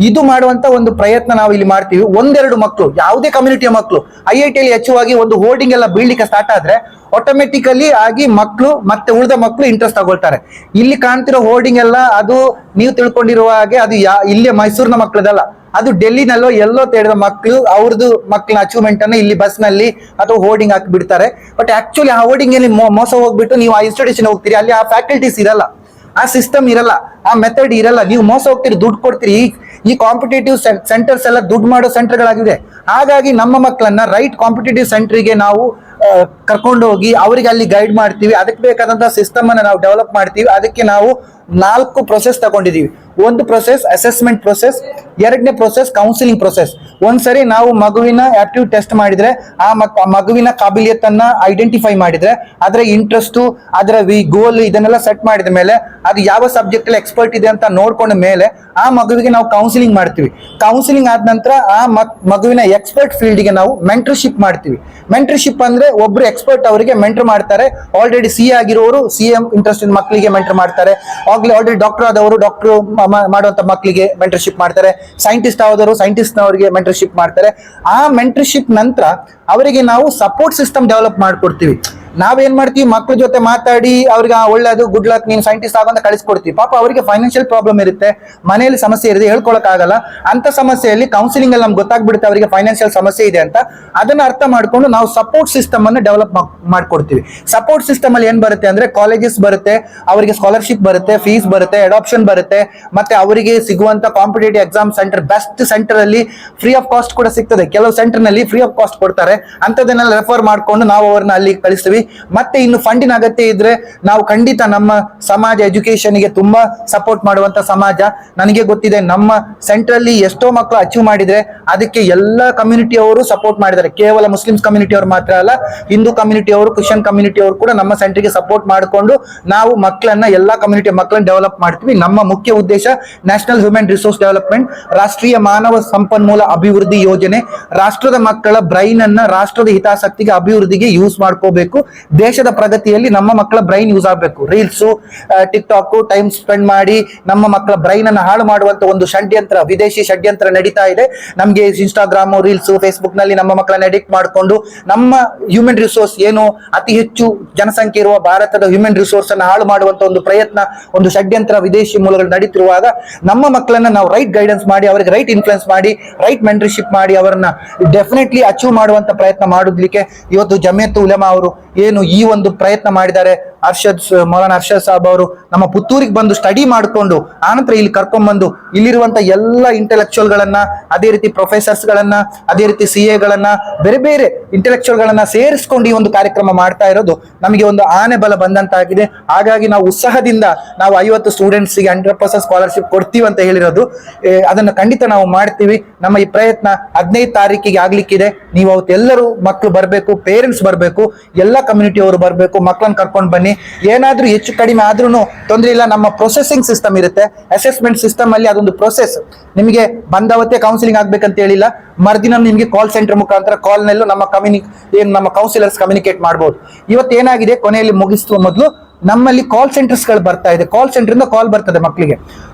ಇದು ಮಾಡುವಂತ ಒಂದು ಪ್ರಯತ್ನ ನಾವು ಇಲ್ಲಿ ಮಾಡ್ತೀವಿ. ಒಂದೆರಡು ಮಕ್ಕಳು, ಯಾವುದೇ ಕಮ್ಯುನಿಟಿಯ ಮಕ್ಕಳು IIT ಅಲ್ಲಿ ಹೆಚ್ಚುವಾಗಿ ಒಂದು ಹೋರ್ಡಿಂಗ್ ಎಲ್ಲ ಬೀಳ್ಲಿಕ್ಕೆ ಸ್ಟಾರ್ಟ್ ಆದ್ರೆ ಆಟೋಮೆಟಿಕಲಿ ಆಗಿ ಮಕ್ಕಳು ಮತ್ತೆ ಉಳಿದ ಮಕ್ಕಳು ಇಂಟ್ರೆಸ್ಟ್ ತಗೊಳ್ತಾರೆ. ಇಲ್ಲಿ ಕಾಣ್ತಿರೋ ಹೋರ್ಡಿಂಗ್ ಎಲ್ಲ ಅದು ನೀವು ತಿಳ್ಕೊಂಡಿರುವ ಹಾಗೆ ಅದು ಇಲ್ಲಿ ಮೈಸೂರಿನ ಮಕ್ಕಳದಲ್ಲ, ಅದು ಡೆಲ್ಲಿನಲ್ಲೋ ಎಲ್ಲೋ ತೆಗೆದ ಮಕ್ಕಳು ಅವ್ರದ್ದು ಮಕ್ಕಳ ಅಚೀವ್ಮೆಂಟ್ ಅನ್ನು ಇಲ್ಲಿ ಬಸ್ ನಲ್ಲಿ ಅಥವಾ ಹೋರ್ಡಿಂಗ್ ಹಾಕಿ ಬಿಡ್ತಾರೆ. ಬಟ್ ಆಕ್ಚುಲಿ ಆ ಹೋರ್ಡಿಂಗ್ ಅಲ್ಲಿ ಮೋಸ ಹೋಗ್ಬಿಟ್ಟು ನೀವು ಆ ಇನ್ಸ್ಟಿಟ್ಯೂಷನ್ ಹೋಗ್ತೀರಿ, ಅಲ್ಲಿ ಆ ಫ್ಯಾಕಲ್ಟೀಸ್ ಇರಲ್ಲ, ಆ ಸಿಸ್ಟಮ್ ಇರಲ್ಲ, ಆ ಮೆಥಡ್ ಇರಲ್ಲ, ನೀವು ಮೋಸ ಹೋಗ್ತೀರಿ, ದುಡ್ಡು ಕೊಡ್ತೀರಿ. ಈ ಕಾಂಪಿಟೇಟಿವ್ ಸೆಂಟರ್ಸ್ ಎಲ್ಲ ದುಡ್ಡು ಮಾಡೋ ಸೆಂಟರ್ಗಳಾಗಿದೆ. ಹಾಗಾಗಿ ನಮ್ಮ ಮಕ್ಕಳನ್ನ ರೈಟ್ ಕಾಂಪಿಟೇಟಿವ್ ಸೆಂಟರ್ಗೆ ನಾವು ಕರ್ಕೊಂಡು ಹೋಗಿ ಅವರಿಗೆ ಅಲ್ಲಿ ಗೈಡ್ ಮಾಡ್ತೀವಿ. ಅದಕ್ಕೆ ಬೇಕಾದಂತಹ ಸಿಸ್ಟಮ್ ಅನ್ನ ನಾವು ಡೆವಲಪ್ ಮಾಡ್ತೀವಿ. ಅದಕ್ಕೆ ನಾವು 4 ಪ್ರೊಸೆಸ್ ತಗೊಂಡಿದೀವಿ. ಒಂದು ಪ್ರೊಸೆಸ್ ಅಸೆಸ್ಮೆಂಟ್ ಪ್ರೊಸೆಸ್, ಎರಡನೇ ಪ್ರೊಸೆಸ್ ಕೌನ್ಸಿಲಿಂಗ್ ಪ್ರೊಸೆಸ್. ಒಂದ್ಸರಿ ನಾವು ಮಗುವಿನ ಆಪ್ಟಿಟ್ಯೂಡ್ ಟೆಸ್ಟ್ ಮಾಡಿದ್ರೆ, ಆ ಮಗುವಿನ ಕಾಬಿಲಿಯತ್ತನ್ನ ಐಡೆಂಟಿಫೈ ಮಾಡಿದ್ರೆ, ಅದರ ಇಂಟ್ರೆಸ್ಟ್, ಅದರ ಗೋಲ್ ಇದನ್ನೆಲ್ಲ ಸೆಟ್ ಮಾಡಿದ ಮೇಲೆ, ಅದು ಯಾವ ಸಬ್ಜೆಕ್ಟ್ ಅಲ್ಲಿ ಎಕ್ಸ್ಪರ್ಟ್ ಇದೆ ಅಂತ ನೋಡ್ಕೊಂಡ ಮೇಲೆ ಆ ಮಗುವಿಗೆ ನಾವು ಕೌನ್ಸಿಲಿಂಗ್ ಮಾಡ್ತೀವಿ. ಕೌನ್ಸಿಲಿಂಗ್ ಆದ ನಂತರ ಆ ಮಗುವಿನ ಎಕ್ಸ್ಪರ್ಟ್ ಫೀಲ್ಡ್ ಗೆ ನಾವು ಮೆಂಟರ್ಶಿಪ್ ಮಾಡ್ತೀವಿ. ಮೆಂಟರ್ಶಿಪ್ ಅಂದ್ರೆ ಒಬ್ರು ಎಕ್ಸ್ಪರ್ಟ್ ಅವರಿಗೆ ಮೆಂಟರ್ ಮಾಡ್ತಾರೆ. ಆಲ್ರೆಡಿ CA ಆಗಿರೋರು CM ಇಂಟ್ರೆಸ್ಟ್ ಮಕ್ಕಳಿಗೆ ಮೆಂಟರ್ ಮಾಡ್ತಾರೆ. ಆಲ್ರೆಡಿ ಡಾಕ್ಟರ್ ಆದವರು ಡಾಕ್ಟರ್ ಮಾಡುವಂತ ಮಕ್ಕಳಿಗೆ ಮೆಂಟರ್ಶಿಪ್ ಮಾಡ್ತಾರೆ. ಸೈಂಟಿಸ್ಟ್ ಆದವರು ಸೈಂಟಿಸ್ಟ್ ಅವರಿಗೆ ಮೆಂಟರ್ಶಿಪ್ ಮಾಡ್ತಾರೆ. ಆ ಮೆಂಟರ್ಶಿಪ್ ನಂತರ ಅವರಿಗೆ ನಾವು ಸಪೋರ್ಟ್ ಸಿಸ್ಟಮ್ ಡೆವಲಪ್ ಮಾಡ್ಕೊಡ್ತೀವಿ. ನಾವೇನ್ ಮಾಡ್ತೀವಿ, ಮಕ್ಕಳ ಜೊತೆ ಮಾತಾಡಿ ಅವ್ರಿಗೆ ಒಳ್ಳೇದು ಗುಡ್ ಲಕ್ ನೀನು ಸೈಂಟಿಸ್ಟ್ ಆಗೋ ಅಂತ ಕಳಿಸ್ಕೊಡ್ತೀವಿ. ಪಾಪ ಅವರಿಗೆ ಫೈನಾನ್ಷಿಯಲ್ ಪ್ರಾಬ್ಲಮ್ ಇರುತ್ತೆ, ಮನೆಯಲ್ಲಿ ಸಮಸ್ಯೆ ಇರುತ್ತೆ, ಹೇಳ್ಕೊಳಕ್ ಆಗಲ್ಲ. ಅಂತ ಸಮಸ್ಯೆಯಲ್ಲಿ ಕೌನ್ಸಿಲಿಂಗ್ ಅಲ್ಲಿ ನಮ್ಗೆ ಗೊತ್ತಾಗ್ಬಿಡುತ್ತೆ ಅವರಿಗೆ ಫೈನಾನ್ಷಿಯಲ್ ಸಮಸ್ಯೆ ಇದೆ ಅಂತ. ಅದನ್ನ ಅರ್ಥ ಮಾಡ್ಕೊಂಡು ನಾವು ಸಪೋರ್ಟ್ ಸಿಸ್ಟಮ್ ಅನ್ನು ಡೆವಲಪ್ ಮಾಡ್ಕೊಡ್ತೀವಿ. ಸಪೋರ್ಟ್ ಸಿಸ್ಟಮ್ ಅಲ್ಲಿ ಏನ್ ಬರುತ್ತೆ ಅಂದ್ರೆ ಕಾಲೇಜಸ್ ಬರುತ್ತೆ, ಅವರಿಗೆ ಸ್ಕಾಲರ್ಶಿಪ್ ಬರುತ್ತೆ, ಫೀಸ್ ಬರುತ್ತೆ, ಅಡಾಪ್ಷನ್ ಬರುತ್ತೆ, ಮತ್ತೆ ಅವರಿಗೆ ಸಿಗುವಂತ competitive exam centre best centre ಅಲ್ಲಿ ಫ್ರೀ ಆಫ್ ಕಾಸ್ಟ್ ಕೂಡ ಸಿಗ್ತದೆ. ಕೆಲವು ಸೆಂಟರ್ ನಲ್ಲಿ ಫ್ರೀ ಆಫ್ ಕಾಸ್ಟ್ ಕೊಡ್ತಾರೆ. ಅಂತದನ್ನೆಲ್ಲ ರೆಫರ್ ಮಾಡ್ಕೊಂಡು ನಾವು ಅವ್ರನ್ನ ಅಲ್ಲಿ ಕಳಿಸ್ತೀವಿ. ಮತ್ತೆ ಇನ್ನು ಫಂಡಿನ ಅಗತ್ಯ ಇದ್ರೆ ನಾವು ಖಂಡಿತ ನಮ್ಮ ಸಮಾಜ ಎಜುಕೇಶನ್ ಗೆ ತುಂಬಾ ಸಪೋರ್ಟ್ ಮಾಡುವಂತ ಸಮಾಜ. ನನಗೆ ಗೊತ್ತಿದೆ, ನಮ್ಮ ಸೆಂಟರ್ ಅಲ್ಲಿ ಎಷ್ಟೋ ಮಕ್ಕಳು ಅಚೀವ್ ಮಾಡಿದ್ರೆ ಅದಕ್ಕೆ ಎಲ್ಲ ಕಮ್ಯುನಿಟಿ ಅವರು ಸಪೋರ್ಟ್ ಮಾಡಿದ್ದಾರೆ. ಕೇವಲ ಮುಸ್ಲಿಮ್ಸ್ ಕಮ್ಯುನಿಟಿ ಅವರು ಮಾತ್ರ ಅಲ್ಲ, ಹಿಂದೂ ಕಮ್ಯುನಿಟಿ ಅವರು, ಕ್ರಿಶ್ಚಿಯನ್ ಕಮ್ಯುನಿಟಿ ಅವರು ಕೂಡ ನಮ್ಮ ಸೆಂಟರ್ಗೆ ಸಪೋರ್ಟ್ ಮಾಡಿಕೊಂಡು ನಾವು ಮಕ್ಕಳನ್ನ ಎಲ್ಲಾ ಕಮ್ಯುನಿಟಿ ಮಕ್ಕಳನ್ನ ಡೆವಲಪ್ ಮಾಡ್ತೀವಿ. ನಮ್ಮ ಮುಖ್ಯ ಉದ್ದೇಶ ನ್ಯಾಷನಲ್ ಹ್ಯೂಮನ್ ರಿಸೋರ್ಸ್ ಡೆವಲಪ್ಮೆಂಟ್, ರಾಷ್ಟ್ರೀಯ ಮಾನವ ಸಂಪನ್ಮೂಲ ಅಭಿವೃದ್ಧಿ ಯೋಜನೆ. ರಾಷ್ಟ್ರದ ಮಕ್ಕಳ ಬ್ರೈನ್ ಅನ್ನ ರಾಷ್ಟ್ರದ ಹಿತಾಸಕ್ತಿಗೆ ಅಭಿವೃದ್ಧಿಗೆ ಯೂಸ್ ಮಾಡ್ಕೋಬೇಕು. ದೇಶದ ಪ್ರಗತಿಯಲ್ಲಿ ನಮ್ಮ ಮಕ್ಕಳ ಬ್ರೈನ್ ಯೂಸ್ ಆಗಬೇಕು. ರೀಲ್ಸ್, ಟಿಕ್ಟಾಕ್ ಟೈಮ್ ಸ್ಪೆಂಡ್ ಮಾಡಿ ನಮ್ಮ ಮಕ್ಕಳ ಬ್ರೈನ್ ಅನ್ನು ಹಾಳು ಮಾಡುವಂತ ಒಂದು ಷಡ್ಯಂತ್ರ, ವಿದೇಶಿ ಷಡ್ಯಂತ್ರ ನಡೀತಾ ಇದೆ. ನಮ್ಗೆ ಇನ್ಸ್ಟಾಗ್ರಾಮ್, ರೀಲ್ಸ್, ಫೇಸ್ಬುಕ್ ನಲ್ಲಿ ನಮ್ಮ ಮಕ್ಕಳನ್ನ ಎಡಿಕ್ಟ್ ಮಾಡಿಕೊಂಡು ನಮ್ಮ ಹ್ಯೂಮನ್ ರಿಸೋರ್ಸ್ ಏನು ಅತಿ ಹೆಚ್ಚು ಜನಸಂಖ್ಯೆ ಇರುವ ಭಾರತದ ಹ್ಯೂಮನ್ ರಿಸೋರ್ಸ್ ಅನ್ನು ಹಾಳು ಮಾಡುವಂತ ಒಂದು ಪ್ರಯತ್ನ, ಒಂದು ಷಡ್ಯಂತ್ರ ವಿದೇಶಿ ಮೂಲಗಳು ನಡೀತಿರುವಾಗ ನಮ್ಮ ಮಕ್ಕಳನ್ನ ನಾವು ರೈಟ್ ಗೈಡೆನ್ಸ್ ಮಾಡಿ, ಅವರಿಗೆ ರೈಟ್ ಇನ್ಫ್ಲುಯೆನ್ಸ್ ಮಾಡಿ, ರೈಟ್ ಮೆಂಟರ್ಶಿಪ್ ಮಾಡಿ ಅವರನ್ನ ಡೆಫಿನೆಟ್ಲಿ ಅಚೀವ್ ಮಾಡುವಂತ ಪ್ರಯತ್ನ ಮಾಡೋದಕ್ಕೆ ಇವತ್ತು ಜಮಿಯತ್ ಉಲಮಾ ಅವರು ಏನು ಈ ಒಂದು ಪ್ರಯತ್ನ ಮಾಡಿದ್ದಾರೆ. ಮೌಲಾನಾ ಅರ್ಷದ್ ಸಾಬ್ ಅವರು ನಮ್ಮ ಪುತ್ತೂರಿಗೆ ಬಂದು ಸ್ಟಡಿ ಮಾಡಿಕೊಂಡು ಆನಂತರ ಇಲ್ಲಿ ಕರ್ಕೊಂಡ್ಬಂದು ಇಲ್ಲಿರುವಂತ ಎಲ್ಲ ಇಂಟೆಲೆಕ್ಚುಯಲ್ ಗಳನ್ನ, ಅದೇ ರೀತಿ ಪ್ರೊಫೆಸರ್ಸ್ ಗಳನ್ನ, ಅದೇ ರೀತಿ CA ಗಳನ್ನ, ಬೇರೆ ಬೇರೆ ಇಂಟೆಲೆಕ್ಚುಯಲ್ ಗಳನ್ನ ಸೇರಿಸ್ಕೊಂಡು ಈ ಒಂದು ಕಾರ್ಯಕ್ರಮ ಮಾಡ್ತಾ ಇರೋದು ನಮಗೆ ಒಂದು ಆನೆ ಬಲ ಬಂದಂತಾಗಿದೆ. ಹಾಗಾಗಿ ನಾವು ಉತ್ಸಾಹದಿಂದ ನಾವು 50 ಸ್ಟೂಡೆಂಟ್ಸ್ ಗೆ 100% ಸ್ಕಾಲರ್ಶಿಪ್ ಕೊಡ್ತೀವಿ ಅಂತ ಹೇಳಿರೋದು. ಅದನ್ನ ಖಂಡಿತ ನಾವು ಮಾಡ್ತೀವಿ. ನಮ್ಮ ಈ ಪ್ರಯತ್ನ 15 ತಾರೀಕಿಗೆ ಆಗ್ಲಿಕ್ಕಿದೆ. ನೀವು ಅವತ್ತು ಎಲ್ಲರೂ ಮಕ್ಕಳು ಬರಬೇಕು, ಪೇರೆಂಟ್ಸ್ ಬರಬೇಕು, ಎಲ್ಲ ಕಮ್ಯುನಿಟಿ ಅವರು ಬರಬೇಕು, ಮಕ್ಕಳನ್ನ ಕರ್ಕೊಂಡು ಬನ್ನಿ. ಏನಾದ್ರೂ ಹೆಚ್ಚು ಕಡಿಮೆ ಆದ್ರೂ ತೊಂದರೆ ಇಲ್ಲ. ನಮ್ಮ ಪ್ರೊಸೆಸಿಂಗ್ ಸಿಸ್ಟಮ್ ಇರುತ್ತೆ, ಅಸೆಸ್ಮೆಂಟ್ ಸಿಸ್ಟಮ್ ಅಲ್ಲಿ ಅದೊಂದು ಪ್ರೊಸೆಸ್. ನಿಮಗೆ ಬಂದವತ್ತೇ ಕೌನ್ಸಿಲಿಂಗ್ ಆಗ್ಬೇಕಂತ ಹೇಳಿಲ್ಲ, ಮರುದಿನ ನಿಮಗೆ ಕಾಲ್ ಸೆಂಟರ್ ಮುಖಾಂತರ ಕಾಲ್ ನಲ್ಲೂ ನಮ್ಮ ಕೌನ್ಸಿಲರ್ಸ್ ಕಮ್ಯುನಿಕೇಟ್ ಮಾಡಬಹುದು. ಇವತ್ತು ಏನಾಗಿದೆ, ಕೊನೆಯಲ್ಲಿ ಮುಗಿಸುವ ಮೊದಲು ನಮ್ಮಲ್ಲಿ ಕಾಲ್ ಸೆಂಟರ್ಸ್ ಗಳು ಬರ್ತಾ ಇದೆ. ಕಾಲ್ ಸೆಂಟರ್ ಇಂದ ಕಾಲ್ ಬರ್ತದೆ ಮಕ್ಕಳಿಗೆ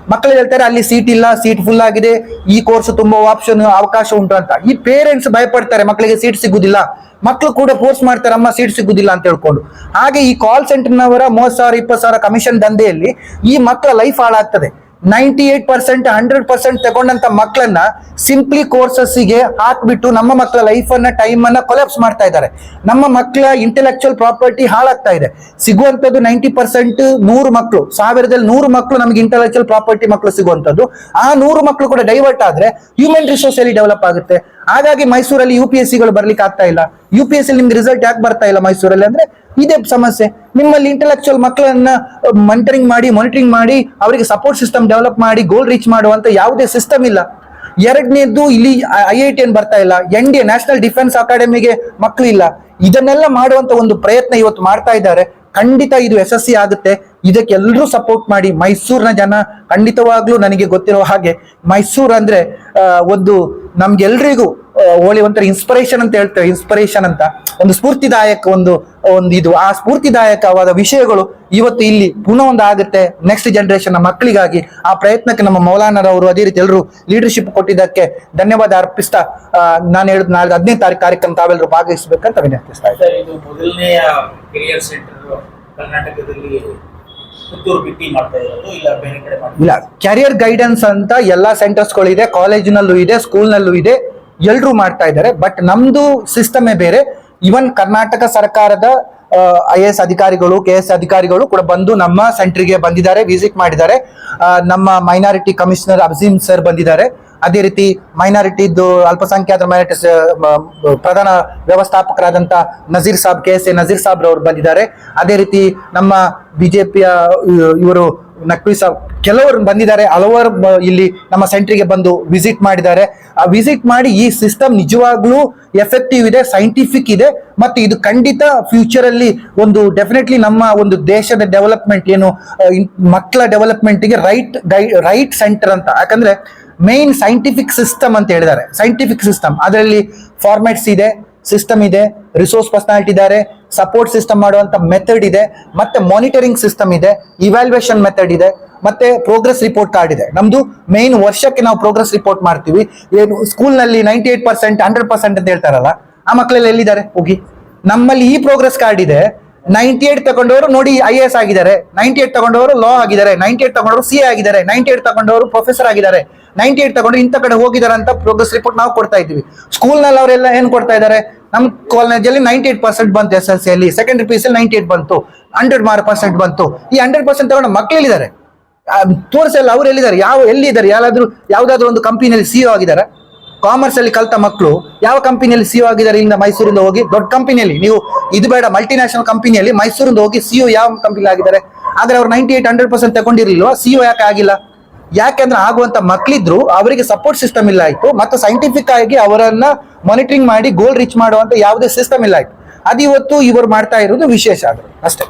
ಹೇಳ್ತಾರೆ ಅಲ್ಲಿ ಸೀಟ್ ಇಲ್ಲ, ಸೀಟ್ ಫುಲ್ ಆಗಿದೆ, ಈ ಕೋರ್ಸ್ ತುಂಬಾ ಆಪ್ಷನ್ ಅವಕಾಶ ಉಂಟು ಅಂತ. ಈ ಪೇರೆಂಟ್ಸ್ ಭಯಪಡ್ತಾರೆ ಮಕ್ಕಳಿಗೆ ಸೀಟ್ ಸಿಗುದಿಲ್ಲ, ಮಕ್ಕಳು ಕೂಡ ಫೋರ್ಸ್ ಮಾಡ್ತಾರೆ ಅಮ್ಮ ಸೀಟ್ ಸಿಗುದಿಲ್ಲ ಅಂತ ಹೇಳ್ಕೊಂಡು. ಹಾಗೆ ಈ ಕಾಲ್ ಸೆಂಟರ್ನವರ 30,000 20,000 ಕಮಿಷನ್ ದಂಧೆಯಲ್ಲಿ ಈ ಮಕ್ಕಳ ಲೈಫ್ ಹಾಳಾಗ್ತದೆ. 98% 100% ತಗೊಂಡಂತ ಮಕ್ಕಳನ್ನ ಸಿಂಪ್ಲಿ ಕೋರ್ಸಸ್ಗೆ ಹಾಕ್ಬಿಟ್ಟು ನಮ್ಮ ಮಕ್ಕಳ ಲೈಫ್ ಅನ್ನ, ಟೈಮ್ ಅನ್ನ ಕೊಲಾಪ್ಸ್ ಮಾಡ್ತಾ ಇದ್ದಾರೆ. ನಮ್ಮ ಮಕ್ಕಳ ಇಂಟೆಲೆಕ್ಚುಯಲ್ ಪ್ರಾಪರ್ಟಿ ಹಾಳಾಗ್ತಾ ಇದೆ. ಸಿಗುವಂತದ್ದು 90%, 100 ಮಕ್ಕಳು, 1000ದಲ್ಲಿ 100 ಮಕ್ಕಳು ನಮಗೆ ಇಂಟೆಲೆಕ್ಚುಯಲ್ ಪ್ರಾಪರ್ಟಿ ಮಕ್ಕಳು ಸಿಗುವಂತದ್ದು. ಆ 100 ಮಕ್ಕಳು ಕೂಡ ಡೈವರ್ಟ್ ಆದ್ರೆ ಹ್ಯೂಮನ್ ರಿಸೋರ್ಸ್ ಅಲ್ಲಿ ಡೆವಲಪ್ ಆಗುತ್ತೆ. ಹಾಗಾಗಿ ಮೈಸೂರಲ್ಲಿ UPSC ಗಳು ಬರ್ಲಿಕ್ಕೆ ಆಗ್ತಾ ಇಲ್ಲ. UPSC ನಿಮ್ಗೆ ರಿಸಲ್ಟ್ ಯಾಕೆ ಬರ್ತಾ ಇಲ್ಲ ಮೈಸೂರಲ್ಲಿ ಅಂದ್ರೆ ಇದೇ ಸಮಸ್ಯೆ. ನಿಮ್ಮಲ್ಲಿ ಇಂಟೆಲೆಕ್ಚುಯಲ್ ಮಕ್ಕಳನ್ನ ಮಾನಿಟರಿಂಗ್ ಮಾಡಿ ಅವರಿಗೆ ಸಪೋರ್ಟ್ ಸಿಸ್ಟಮ್ ಡೆವಲಪ್ ಮಾಡಿ ಗೋಲ್ ರೀಚ್ ಮಾಡುವಂತ ಯಾವುದೇ ಸಿಸ್ಟಮ್ ಇಲ್ಲ. ಎರಡನೇದು, ಇಲ್ಲಿ IIT ಬರ್ತಾ ಇಲ್ಲ, NDA ನ್ಯಾಷನಲ್ ಡಿಫೆನ್ಸ್ ಅಕಾಡೆಮಿಗೆ ಮಕ್ಕಳು ಇಲ್ಲ. ಇದನ್ನೆಲ್ಲ ಮಾಡುವಂತ ಒಂದು ಪ್ರಯತ್ನ ಇವತ್ತು ಮಾಡ್ತಾ ಇದ್ದಾರೆ. ಖಂಡಿತ ಇದು ಯಶಸ್ವಿ ಆಗುತ್ತೆ. ಇದಕ್ಕೆ ಎಲ್ಲರೂ ಸಪೋರ್ಟ್ ಮಾಡಿ. ಮೈಸೂರಿನ ಜನ ಖಂಡಿತವಾಗ್ಲೂ ನನಗೆ ಗೊತ್ತಿರೋ ಹಾಗೆ ಮೈಸೂರು ಅಂದ್ರೆ ಒಂದು ನಮ್ಗೆಲ್ರಿಗೂ ಹೋಳಿ ಒಂಥರ ಇನ್ಸ್ಪಿರೇಷನ್ ಅಂತ ಹೇಳ್ತೇವೆ, ಇನ್ಸ್ಪಿರೇಷನ್ ಅಂತ ಒಂದು ಸ್ಫೂರ್ತಿದಾಯಕ ಒಂದು ಇದು, ಆ ಸ್ಫೂರ್ತಿದಾಯಕವಾದ ವಿಷಯಗಳು ಇವತ್ತು ಇಲ್ಲಿ ಪುನಃ ಒಂದು ಆಗುತ್ತೆ ನೆಕ್ಸ್ಟ್ ಜನರೇಷನ್ ಮಕ್ಕಳಿಗಾಗಿ. ಆ ಪ್ರಯತ್ನಕ್ಕೆ ನಮ್ಮ ಮೌಲಾನರವರು ಅದೇ ರೀತಿ ಎಲ್ಲರೂ ಲೀಡರ್ಶಿಪ್ ಕೊಟ್ಟಿದ್ದಕ್ಕೆ ಧನ್ಯವಾದ ಅರ್ಪಿಸ್ತಾ ನಾನು ಹೇಳಿದ್ ನಾಳೆ 15ನೇ ತಾರೀಕು ಕಾರ್ಯಕ್ರಮ ತಾವೆಲ್ಲರೂ ಭಾಗವಹಿಸಬೇಕಂತ ವಿನಂತಿಸ್ತಾ ಇದ್ದೀನಿ. ಇದು ಮೊದಲನೆಯ ಕೆರಿಯರ್ ಸೆಂಟರ್ ಕರ್ನಾಟಕದಲ್ಲಿ ಪುತ್ತೂರು ಬಿಟ್ಟಿ ಮಾಡ್ತಾ ಇರೋದು, ಇಲ್ಲ ಬೇರೆ ಕಡೆ ಮಾಡ್ತಾ ಇಲ್ಲ, ಕ್ಯಾರಿಯರ್ ಗೈಡೆನ್ಸ್ ಅಂತ ಎಲ್ಲಾ ಸೆಂಟರ್ಸ್ಗಳು ಇದೆ, ಕಾಲೇಜಿನಲ್ಲೂ ಇದೆ, ಸ್ಕೂಲ್ನಲ್ಲೂ ಇದೆ, ಎಲ್ಲರೂ ಮಾಡ್ತಾ ಇದ್ದಾರೆ. ಬಟ್ ನಮ್ದು ಸಿಸ್ಟಮೇ ಬೇರೆ. ಇವನ್ ಕರ್ನಾಟಕ ಸರ್ಕಾರದ IAS ಅಧಿಕಾರಿಗಳು, KS ಅಧಿಕಾರಿಗಳು ಕೂಡ ಬಂದು ನಮ್ಮ ಸೆಂಟರ್ಗೆ ಬಂದಿದ್ದಾರೆ, ವಿಸಿಟ್ ಮಾಡಿದ್ದಾರೆ. ನಮ್ಮ ಮೈನಾರಿಟಿ ಕಮಿಷನರ್ ಅಬ್ಸೀಮ್ ಸರ್ ಬಂದಿದ್ದಾರೆ. ಅದೇ ರೀತಿ ಮೈನಾರಿಟಿದ್ದು ಅಲ್ಪಸಂಖ್ಯಾತರ ಮೈನಾರಿಟಿ ಪ್ರಧಾನ ವ್ಯವಸ್ಥಾಪಕರಾದಂಥ ನಜೀರ್ ಸಾಬ್, KSA ನಜೀರ್ ಸಾಬ್ ರವರು ಬಂದಿದ್ದಾರೆ. ಅದೇ ರೀತಿ ನಮ್ಮ ಬಿಜೆಪಿಯ ಇವರು ನಕ್ವಿ ಸಾಬ್, ಕೆಲವರು ಬಂದಿದ್ದಾರೆ. ಹಲವಾರು ಇಲ್ಲಿ ನಮ್ಮ ಸೆಂಟ್ರಿಗೆ ಬಂದು ವಿಸಿಟ್ ಮಾಡಿದ್ದಾರೆ. ಆ ವಿಸಿಟ್ ಮಾಡಿ ಈ ಸಿಸ್ಟಮ್ ನಿಜವಾಗ್ಲೂ ಎಫೆಕ್ಟಿವ್ ಇದೆ, ಸೈಂಟಿಫಿಕ್ ಇದೆ, ಮತ್ತು ಇದು ಖಂಡಿತ ಫ್ಯೂಚರ್ ಅಲ್ಲಿ ಒಂದು ಡೆಫಿನೆಟ್ಲಿ ನಮ್ಮ ಒಂದು ದೇಶದ ಡೆವಲಪ್ಮೆಂಟ್ ಏನು ಮಕ್ಕಳ ಡೆವಲಪ್ಮೆಂಟ್ಗೆ ರೈಟ್ ಸೆಂಟರ್ ಅಂತ. ಯಾಕಂದ್ರೆ ಮೇನ್ ಸೈಂಟಿಫಿಕ್ ಸಿಸ್ಟಮ್ ಅಂತ ಹೇಳಿದ್ದಾರೆ. ಸೈಂಟಿಫಿಕ್ ಸಿಸ್ಟಮ್ ಅದರಲ್ಲಿ ಫಾರ್ಮ್ಯಾಟ್ಸ್ ಇದೆ, ಸಿಸ್ಟಮ್ ಇದೆ, ರಿಸೋರ್ಸ್ ಪರ್ಸನಾಲಿಟಿ ಇದ್ದಾರೆ, ಸಪೋರ್ಟ್ ಸಿಸ್ಟಮ್ ಮಾಡುವಂತ ಮೆಥಡ್ ಇದೆ, ಮತ್ತೆ ಮಾನಿಟರಿಂಗ್ ಸಿಸ್ಟಮ್ ಇದೆ, ಇವ್ಯಾಲ್ಯೂಯೇಷನ್ ಮೆಥಡ್ ಇದೆ, ಮತ್ತೆ ಪ್ರೋಗ್ರೆಸ್ ರಿಪೋರ್ಟ್ ಕಾರ್ಡ್ ಇದೆ. ನಮ್ದು ಮೇನ್ ವರ್ಷಕ್ಕೆ ನಾವು ಪ್ರೋಗ್ರೆಸ್ ರಿಪೋರ್ಟ್ ಮಾಡ್ತೀವಿ. ಏನು ಸ್ಕೂಲ್ನಲ್ಲಿ 98%, 100% ಅಂತ ಹೇಳ್ತಾರಲ್ಲ, ಆ ಮಕ್ಕಳೆಲ್ಲ ಎಲ್ಲಿದ್ದಾರೆ ಹೋಗಿ? ನಮ್ಮಲ್ಲಿ ಈ ಪ್ರೋಗ್ರೆಸ್ ಕಾರ್ಡ್ ಇದೆ. 98 ತಗೊಂಡವರು ನೋಡಿ IAS ಆಗಿದ್ದಾರೆ, 98 ತಗೊಂಡವರು ಲಾ ಆಗಿದ್ದಾರೆ, 98 ತಗೊಂಡವರು CA ಆಗಿದ್ದಾರೆ, 98 ತಗೊಂಡವರು ಪ್ರೊಫೆಸರ್ ಆಗಿದ್ದಾರೆ, 98 ತಗೊಂಡು ಇಂಥ ಕಡೆ ಹೋಗಿದ್ದಾರೆ ಅಂತ ಪ್ರೋಗ್ರೆಸ್ ರಿಪೋರ್ಟ್ ನಾವು ಕೊಡ್ತಾ ಇದ್ದೀವಿ. ಸ್ಕೂಲ್ನಲ್ಲಿ ಅವರೆಲ್ಲ ಏನ್ ಕೊಡ್ತಾ ಇದ್ದಾರೆ? ನಮ್ಮ ಕಾಲೇಜಲ್ಲಿ 98% ಬಂತು, SLC ಅಲ್ಲಿ, ಸೆಕೆಂಡರಿ PUC 98 ಬಂತು, 100% ಬಂತು. ಈ 100% ತಗೊಂಡು ಮಕ್ಳು ಎಲ್ಲಿದ್ದಾರೆ? ತೋರಿಸಲ್ಲ, ಅವ್ರು ಎಲ್ಲಿದ್ದಾರೆ? ಎಲ್ಲಿದ್ದಾರೆ? ಯಾವ್ದಾದ್ರು ಒಂದು ಕಂಪನಿಯಲ್ಲಿ CEO ಆಗಿದ್ದಾರೆ? ಕಾಮರ್ಸ್ ಅಲ್ಲಿ ಕಲ್ತ ಮಕ್ಕಳು ಯಾವ ಕಂಪನಿಯಲ್ಲಿ CEO ಆಗಿದ್ದಾರೆ? ಇಂದ ಮೈಸೂರಿಂದ ಹೋಗಿ ದೊಡ್ಡ ಕಂಪನಿಯಲ್ಲಿ, ನೀವು ಇದು ಬೇಡ ಮಲ್ಟಿನ್ಯಾಷನಲ್ ಕಂಪನಿಯಲ್ಲಿ ಮೈಸೂರಿಂದ ಹೋಗಿ CEO ಯಾವ ಕಂಪನಿ ಆಗಿದ್ದಾರೆ? ಆದ್ರೆ ಅವ್ರು 98, 100% ತಗೊಂಡಿರ್ಲಿಲ್ವಾ? CEO ಯಾಕೆ ಆಗಿಲ್ಲ? ಯಾಕೆಂದ್ರೆ ಆಗುವಂತ ಮಕ್ಕಳಿದ್ರು, ಅವರಿಗೆ ಸಪೋರ್ಟ್ ಸಿಸ್ಟಮ್ ಇಲ್ಲ ಆಯ್ತು, ಮತ್ತು ಸೈಂಟಿಫಿಕ್ ಆಗಿ ಅವರನ್ನ ಮಾನಿಟರಿಂಗ್ ಮಾಡಿ ಗೋಲ್ ರೀಚ್ ಮಾಡುವಂತ ಯಾವುದೇ ಸಿಸ್ಟಮ್ ಇಲ್ಲ ಆಯ್ತು. ಅದು ಇವತ್ತು ಇವರು ಮಾಡ್ತಾ ಇರೋದು ವಿಶೇಷ ಆದ್ರು ಅಷ್ಟೇ.